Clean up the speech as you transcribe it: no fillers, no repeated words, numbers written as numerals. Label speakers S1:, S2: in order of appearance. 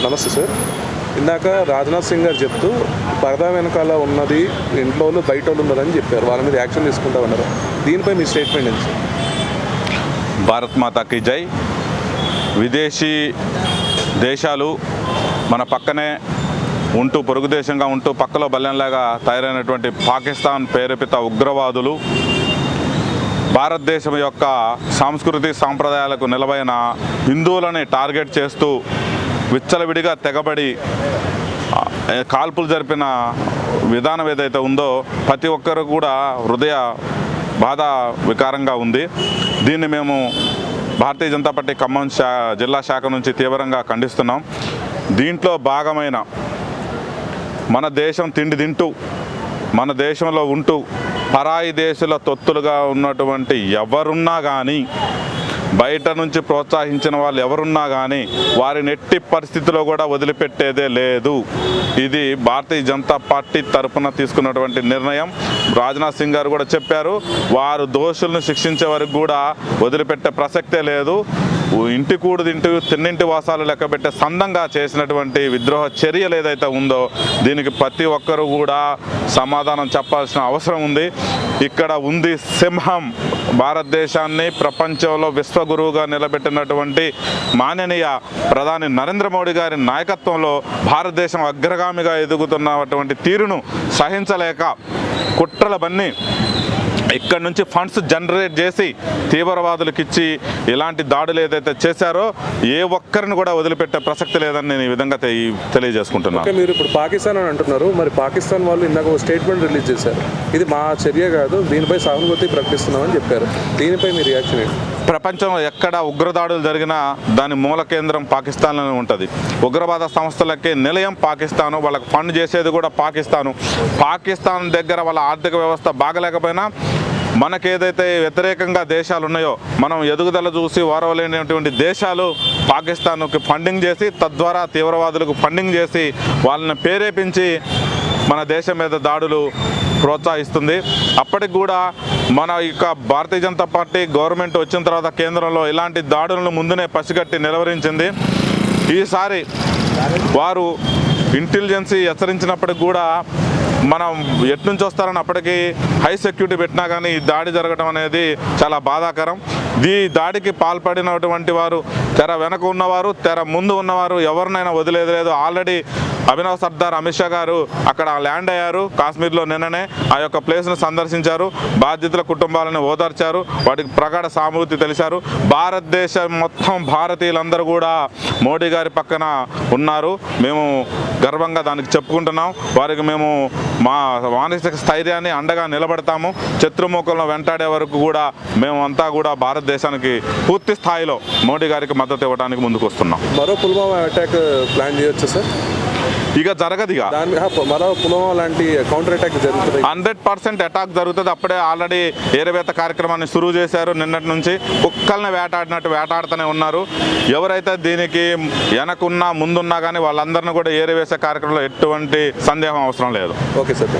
S1: నమస్తే సార్. ఇందాక రాజ్నాథ్ సింగ్ గారు చెప్తూ పరదా వెనకాల ఉన్నది ఇంట్లో వాళ్ళు బయట వాళ్ళు ఉన్నారని చెప్పారు. వాళ్ళ మీద యాక్షన్ తీసుకుంటామన్నారు. దీనిపై మీ స్టేట్మెంట్ ఏంటి సార్?
S2: భారత్ మాతాకి జై. విదేశీ దేశాలు మన పక్కనే ఉంటూ పొరుగు దేశంగా ఉంటూ పక్కలో బల్లెంలాగా తయారైనటువంటి పాకిస్తాన్ ప్రేరేపిత ఉగ్రవాదులు భారతదేశం యొక్క సంస్కృతి సాంప్రదాయాలకు నిలవైన హిందువులని టార్గెట్ చేస్తూ విచ్చలవిడిగా తెగబడి కాల్పులు జరిపిన విధానం ఏదైతే ఉందో ప్రతి ఒక్కరు కూడా హృదయ బాధ వికారంగా ఉంది. దీన్ని మేము భారతీయ జనతా పార్టీ ఖమ్మం జిల్లా శాఖ నుంచి తీవ్రంగా ఖండిస్తున్నాం. దీంట్లో భాగమైన మన దేశం తిండి తింటూ మన దేశంలో ఉంటూ పరాయి దేశాల తొత్తులుగా ఉన్నటువంటి ఎవరున్నా కానీ బయట నుంచి ప్రోత్సహించిన వాళ్ళు ఎవరున్నా కానీ వారిని ఎట్టి పరిస్థితిలో కూడా వదిలిపెట్టేదే లేదు. ఇది భారతీయ జనతా పార్టీ తరఫున తీసుకున్నటువంటి నిర్ణయం. రాజ్నాథ్ సింగ్ గారు కూడా చెప్పారు, వారు దోషులను శిక్షించే వరకు కూడా వదిలిపెట్టే ప్రసక్తే లేదు. ఇంటి కూడు తింటూ తిన్నింటి వాసాలు లెక్కబెట్టే సందంగా చేసినటువంటి విద్రోహ చర్యలు ఏదైతే ఉందో దీనికి ప్రతి ఒక్కరూ కూడా సమాధానం చెప్పాల్సిన అవసరం ఉంది. ఇక్కడ ఉంది సింహం. భారతదేశాన్ని ప్రపంచంలో విశ్వగురువుగా నిలబెట్టినటువంటి మాననీయ ప్రధాని నరేంద్ర మోడీ గారి నాయకత్వంలో భారతదేశం అగ్రగామిగా ఎదుగుతున్నటువంటి తీరును సహించలేక కుట్రల బన్ని ఇక్కడ నుంచి ఫండ్స్ జనరేట్ చేసి తీవ్రవాదులకు ఇచ్చి ఇలాంటి దాడులు ఏదైతే చేశారో ఏ ఒక్కరిని కూడా వదిలిపెట్టే ప్రసక్తి లేదని నేను ఈ విధంగా తెలియజేసుకుంటున్నాను.
S1: మీరు ఇప్పుడు పాకిస్తాన్ అని అంటున్నారు, మరి పాకిస్తాన్ వాళ్ళు ఇందాక ఒక స్టేట్మెంట్ రిలీజ్ చేశారు, ఇది మా చర్య కాదు, దీనిపై సానుభూతి ప్రకటిస్తున్నామని చెప్పారు. దీనిపై మీ రియాక్షన్ ఏంటి?
S2: ప్రపంచంలో ఎక్కడ ఉగ్రదాడులు జరిగినా దాని మూల కేంద్రం పాకిస్తాన్లోనే ఉంటుంది. ఉగ్రవాద సంస్థలకి నిలయం పాకిస్తాను, వాళ్ళకి ఫండ్ చేసేది కూడా పాకిస్తాను. పాకిస్తాన్ దగ్గర వాళ్ళ ఆర్థిక వ్యవస్థ బాగలేకపోయినా మనకేదైతే వ్యతిరేకంగా దేశాలు ఉన్నాయో మనం ఎదుగుదల చూసి వారవలేనటువంటి దేశాలు పాకిస్తాన్కి ఫండింగ్ చేసి తద్వారా తీవ్రవాదులకు ఫండింగ్ చేసి వాళ్ళని ప్రేరేపించి మన దేశం మీద దాడులు ప్రోత్సహిస్తుంది. అప్పటికి కూడా మన యొక్క భారతీయ జనతా పార్టీ గవర్నమెంట్ వచ్చిన తర్వాత కేంద్రంలో ఇలాంటి దాడులను ముందునే పసిగట్టి నిలవరించింది. ఈసారి వారు ఇంటెలిజెన్సీ హెచ్చరించినప్పటికి కూడా మనం ఎట్నుంచి వస్తారని అప్పటికి హై సెక్యూరిటీ పెట్టినా కానీ ఈ దాడి జరగడం అనేది చాలా బాధాకరం. ఈ దాడికి పాల్పడినటువంటి వారు తెర వెనక ఉన్నవారు తెర ముందు ఉన్నవారు ఎవరినైనా వదిలేదు లేదు. ఆల్రెడీ అభినవ్ సర్దార్ అమిత్ షా గారు అక్కడ ల్యాండ్ అయ్యారు కాశ్మీర్లో. నిన్ననే ఆ యొక్క ప్లేస్ను సందర్శించారు, బాధితుల కుటుంబాలను ఓదార్చారు, వాటికి ప్రగాఢ సానుభూతి తెలిసారు. భారతదేశం మొత్తం భారతీయులందరూ కూడా మోడీ గారి పక్కన ఉన్నారు. మేము గర్వంగా దానికి చెప్పుకుంటున్నాం. వారికి మేము మా మానసిక స్థైర్యాన్ని అండగా నిలబడతాము. శత్రుముఖంలో వెంటాడే వరకు కూడా మేము అంతా కూడా భారతదేశానికి పూర్తి స్థాయిలో మోడీ గారికి మద్దతు ఇవ్వడానికి ముందుకు వస్తున్నాం.
S1: మరో పుల్వామా అటాక్ ప్లాన్ చేయొచ్చు సార్?
S2: ఇక జరగదు. ఇక
S1: మరో పుల్వామా లాంటి కౌంటర్ అటాక్ జరుగుతుంది,
S2: 100% అటాక్ జరుగుతుంది. అప్పుడే ఆల్రెడీ ఏరవేత కార్యక్రమాన్ని సురువు చేశారు. నిన్నటి నుంచి కుక్కల్ని వేటాడినట్టు వేటాడుతూనే ఉన్నారు. ఎవరైతే దీనికి వెనకున్నా ముందున్నా కానీ వాళ్ళందరినీ కూడా ఏరవేసే కార్యక్రమంలో ఎటువంటి సందేహం అవసరం లేదు.
S1: Okay sir.